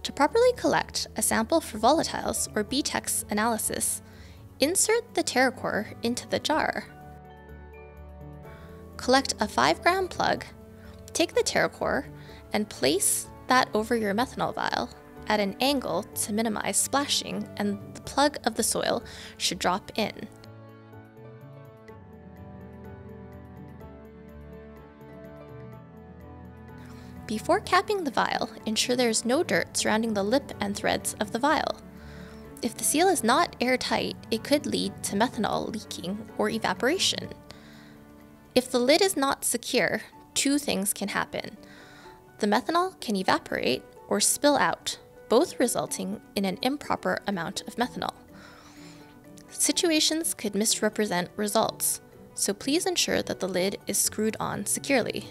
To properly collect a sample for volatiles or BTEX analysis, insert the Terracorer into the jar. Collect a 5-gram plug, take the Terracorer, and place that over your methanol vial at an angle to minimize splashing, and the plug of the soil should drop in. Before capping the vial, ensure there is no dirt surrounding the lip and threads of the vial. If the seal is not airtight, it could lead to methanol leaking or evaporation. If the lid is not secure, two things can happen. The methanol can evaporate or spill out, both resulting in an improper amount of methanol. Situations could misrepresent results, so please ensure that the lid is screwed on securely.